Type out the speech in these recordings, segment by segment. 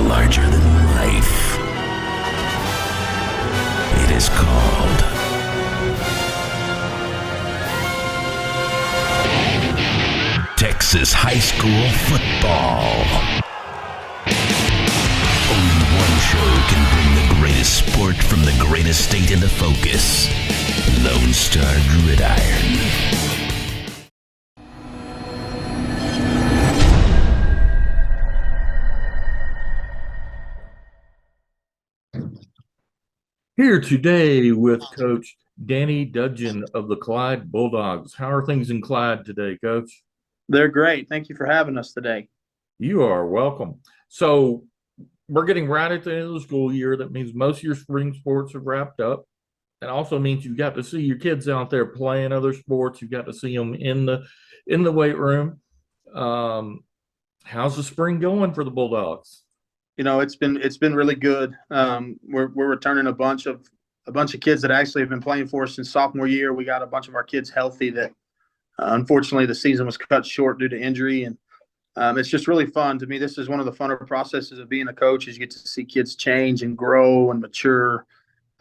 larger than life. It is called Texas high school football. Only one show can bring the greatest sport from the greatest state into focus. Lone Star Gridiron. Here today with Coach Danny Dudgeon of the Clyde Bulldogs. How are things in Clyde today, Coach? They're great. Thank you for having us today. You are welcome. So we're getting right at the end of the school year. That means most of your spring sports are wrapped up. It also means you got to see your kids out there playing other sports. You got to see them in the weight room. How's the spring going for the Bulldogs? You know, it's been really good. We're returning a bunch of kids that actually have been playing for us since sophomore year. We got a bunch of our kids healthy that unfortunately the season was cut short due to injury, and it's just really fun. To me, this is one of the funner processes of being a coach, is you get to see kids change and grow and mature.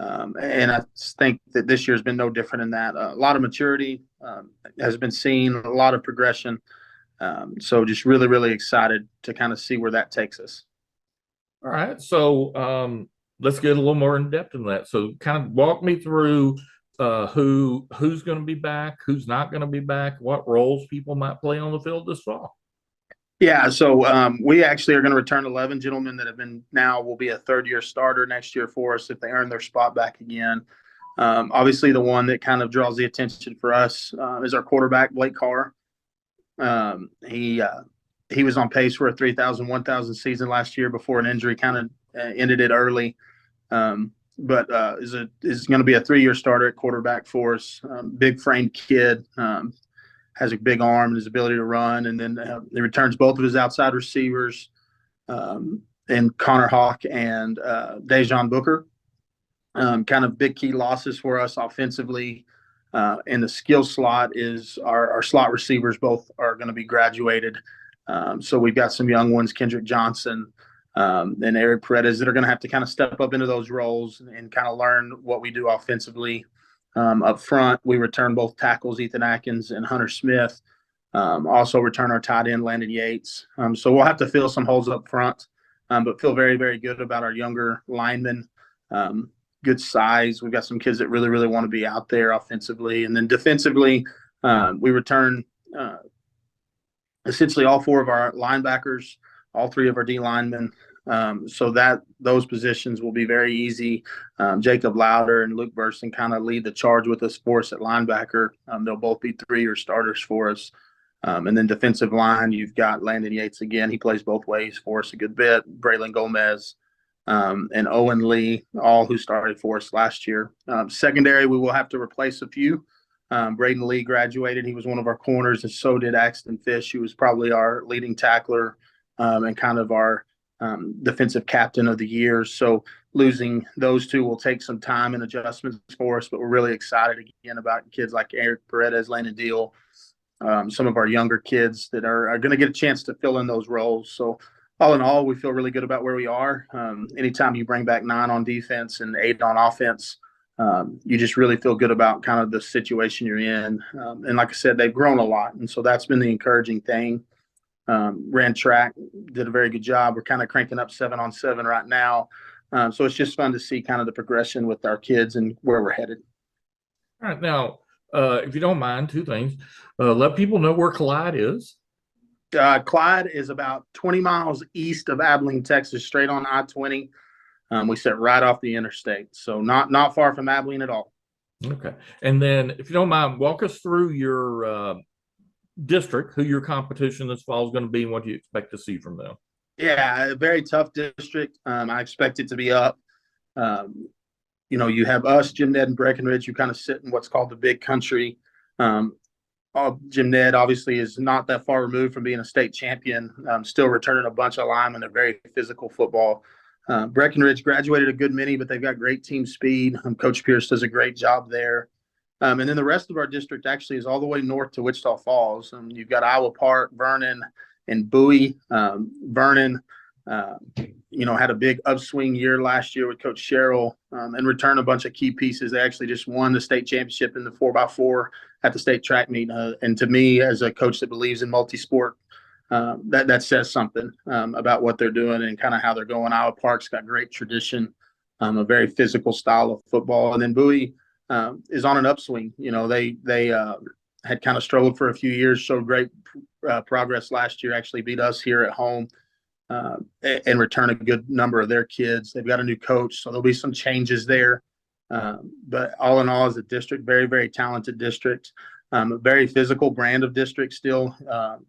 And I think that this year has been no different in that. A lot of maturity has been seen, a lot of progression. So just really, really excited to kind of see where that takes us. All right, so let's get a little more in depth in that. So, kind of walk me through who's going to be back, who's not going to be back, what roles people might play on the field this fall. Yeah, so we actually are going to return 11 gentlemen that will be a third-year starter next year for us if they earn their spot back again. Obviously, the one that kind of draws the attention for us is our quarterback, Blake Carr. He was on pace for a 3,000, 1,000 season last year before an injury kind of ended it early. But is going to be a 3-year starter at quarterback for us. Big framed kid, has a big arm and his ability to run. And then he returns both of his outside receivers, and Connor Hawk and Dejon Booker. Kind of big key losses for us offensively. And the skill slot is our slot receivers both are going to be graduated. So we've got some young ones, Kendrick Johnson and Eric Paredes, that are going to have to kind of step up into those roles and kind of learn what we do offensively. Up front, we return both tackles, Ethan Atkins and Hunter Smith. Also return our tight end, Landon Yates. So we'll have to fill some holes up front, but feel very, very good about our younger linemen. Good size. We've got some kids that really, really want to be out there offensively. And then defensively, we return essentially all 4 of our linebackers, all 3 of our D linemen. So that those positions will be very easy. Jacob Louder and Luke Burson kind of lead the charge with us for us at linebacker. They'll both be 3-year starters for us. And then defensive line, you've got Landon Yates again. He plays both ways for us a good bit. Braylon Gomez and Owen Lee, all who started for us last year. Secondary, we will have to replace a few. Braden Lee graduated. He was one of our corners, and so did Axton Fish, who was probably our leading tackler and kind of our defensive captain of the year. So losing those 2 will take some time and adjustments for us, but we're really excited again about kids like Eric Paredes, Landon Deal, some of our younger kids that are going to get a chance to fill in those roles. So all in all, we feel really good about where we are. Anytime you bring back 9 on defense and 8 on offense, you just really feel good about kind of the situation you're in. And like I said, they've grown a lot. And so that's been the encouraging thing. Ran track, did a very good job. We're kind of cranking up 7-on-7 right now. So it's just fun to see kind of the progression with our kids and where we're headed. All right. Now, if you don't mind, 2 things. Let people know where Clyde is. Clyde is about 20 miles east of Abilene, Texas, straight on I-20. We sit right off the interstate, so not far from Abilene at all. Okay. And then, if you don't mind, walk us through your district, who your competition this fall is going to be, and what you expect to see from them. Yeah, a very tough district. I expect it to be up. You have us, Jim Ned, and Breckenridge, who kind of sit in what's called the big country. Jim Ned obviously is not that far removed from being a state champion, still returning a bunch of linemen, a very physical football. Breckenridge graduated a good many, but they've got great team speed. Coach Pierce does a great job there. And then the rest of our district actually is all the way north to Wichita Falls. You've got Iowa Park, Vernon, and Bowie. Vernon had a big upswing year last year with Coach Sherrill and returned a bunch of key pieces. They actually just won the state championship in the 4x4 at the state track meet. And to me, as a coach that believes in multi-sport, that says something about what they're doing and kind of how they're going. Iowa Park's got great tradition, a very physical style of football. And then Bowie is on an upswing. They had kind of struggled for a few years, showed great progress last year, actually beat us here at home and return a good number of their kids. They've got a new coach, so there'll be some changes there. But all in all, as a district, very, very talented district, a very physical brand of district still,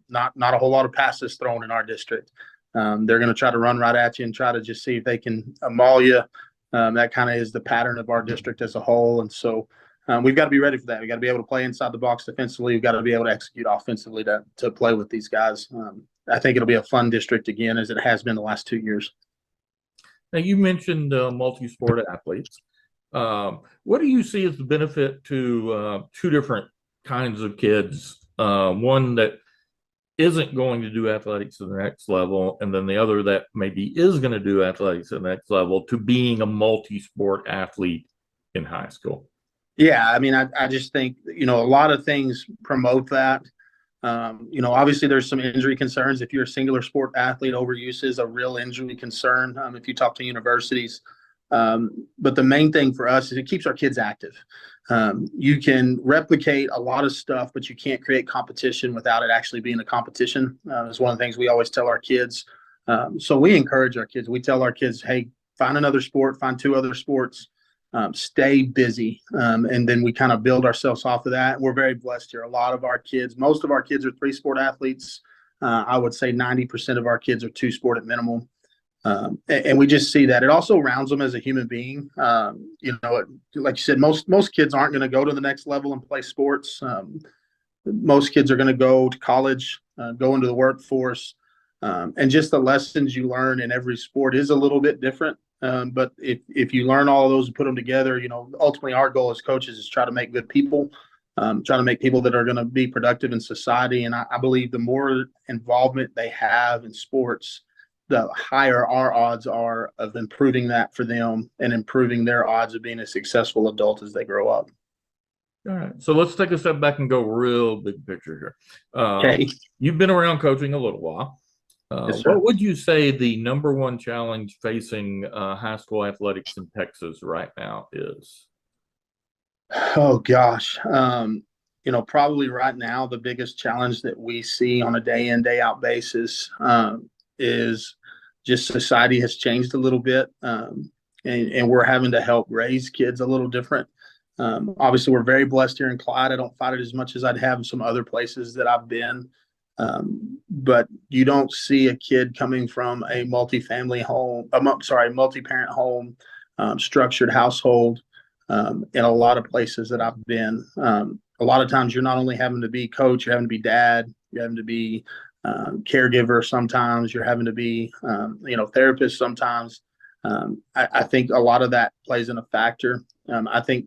not a whole lot of passes thrown in our district. They're going to try to run right at you and try to just see if they can maul you. That kind of is the pattern of our district as a whole. And so we've got to be ready for that. We've got to be able to play inside the box defensively. We've got to be able to execute offensively to play with these guys. I think it'll be a fun district again, as it has been the last 2 years. Now, you mentioned multi-sport athletes. What do you see as the benefit to two different kinds of kids? One that isn't going to do athletics at the next level, and then the other that maybe is going to do athletics at the next level, to being a multi-sport athlete in high school? Yeah, I mean, I just think, a lot of things promote that. Obviously there's some injury concerns. If you're a singular sport athlete, overuse is a real injury concern if you talk to universities. But the main thing for us is it keeps our kids active. You can replicate a lot of stuff, but you can't create competition without it actually being a competition. It's one of the things we always tell our kids. So we encourage our kids. We tell our kids, hey, find another sport, find 2 other sports, stay busy. And then we kind of build ourselves off of that. We're very blessed here. Most of our kids are 3-sport athletes. I would say 90% of our kids are 2-sport at minimum. And we just see that. It also rounds them as a human being. Like you said, most kids aren't going to go to the next level and play sports. Most kids are going to go to college, go into the workforce. And just the lessons you learn in every sport is a little bit different. But if you learn all of those and put them together, ultimately our goal as coaches is try to make good people, try to make people that are going to be productive in society. And I believe the more involvement they have in sports, the higher our odds are of improving that for them and improving their odds of being a successful adult as they grow up. All right. So let's take a step back and go real big picture here. Okay. You've been around coaching a little while. Yes, sir. What would you say the number one challenge facing high school athletics in Texas right now is? Oh, gosh. Probably right now, the biggest challenge that we see on a day in, day out basis is just society has changed a little bit. And we're having to help raise kids a little different. Obviously, we're very blessed here in Clyde. I don't fight it as much as I'd have in some other places that I've been. But you don't see a kid coming from a multi-parent home, structured household in a lot of places that I've been. A lot of times you're not only having to be coach, you're having to be dad, you're having to be caregiver sometimes, you're having to be, therapist sometimes. I think a lot of that plays in a factor. I think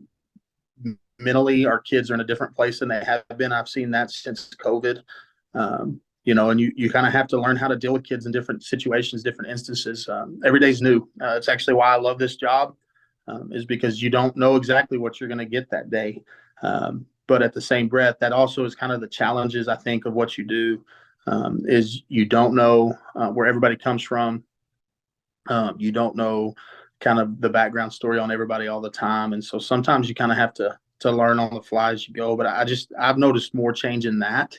mentally our kids are in a different place than they have been. I've seen that since COVID. And you kind of have to learn how to deal with kids in different situations, different instances. Every day's new. It's actually why I love this job, is because you don't know exactly what you're going to get that day. But at the same breath, that also is kind of the challenges, I think, of what you do, is you don't know where everybody comes from. You don't know kind of the background story on everybody all the time. And so sometimes you kind of have to learn on the fly as you go. But I've noticed more change in that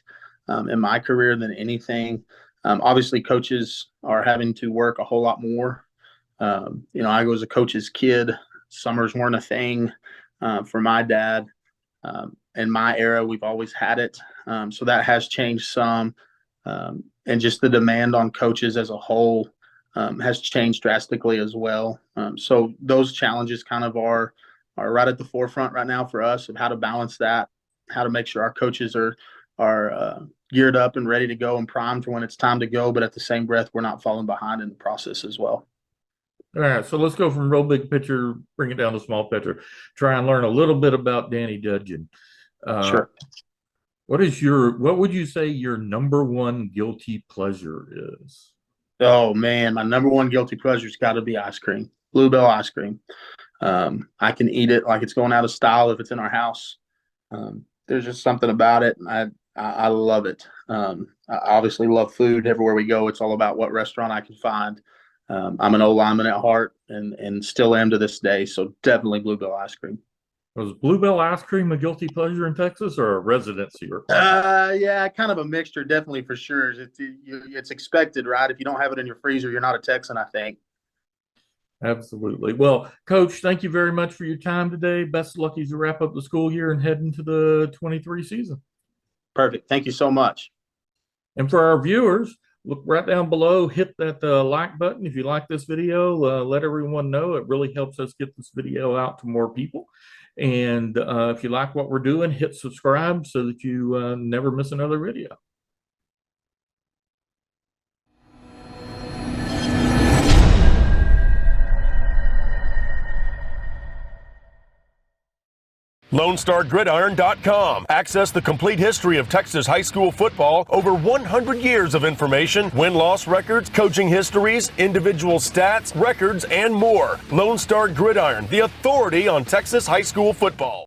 in my career than anything. Obviously, coaches are having to work a whole lot more. I was a coach's kid. Summers weren't a thing for my dad. In my era, we've always had it. So that has changed some. And just the demand on coaches as a whole has changed drastically as well. So those challenges kind of are right at the forefront right now for us of how to balance that, how to make sure our coaches are geared up and ready to go and primed for when it's time to go. But at the same breath, we're not falling behind in the process as well. All right, so let's go from real big picture, bring it down to small picture, try and learn a little bit about Danny Dudgeon. Sure. What would you say your number one guilty pleasure is? Oh man, my number one guilty pleasure's got to be ice cream, Bluebell ice cream. I can eat it like it's going out of style if it's in our house. There's just something about it. I love it. I obviously love food everywhere we go. It's all about what restaurant I can find. I'm an old lineman at heart and still am to this day. So definitely Bluebell ice cream. Was Bluebell ice cream a guilty pleasure in Texas or a residency requirement? Yeah, kind of a mixture, definitely for sure. It's expected, right? If you don't have it in your freezer, you're not a Texan, I think. Absolutely. Well, Coach, thank you very much for your time today. Best of luck as you wrap up the school year and head into the 23 season. Perfect. Thank you so much. And for our viewers, look right down below, hit that like button. If you like this video, let everyone know. It really helps us get this video out to more people. And if you like what we're doing, hit subscribe so that you never miss another video. LoneStarGridiron.com. Access the complete history of Texas high school football, over 100 years of information, win-loss records, coaching histories, individual stats, records, and more. Lone Star Gridiron, the authority on Texas high school football.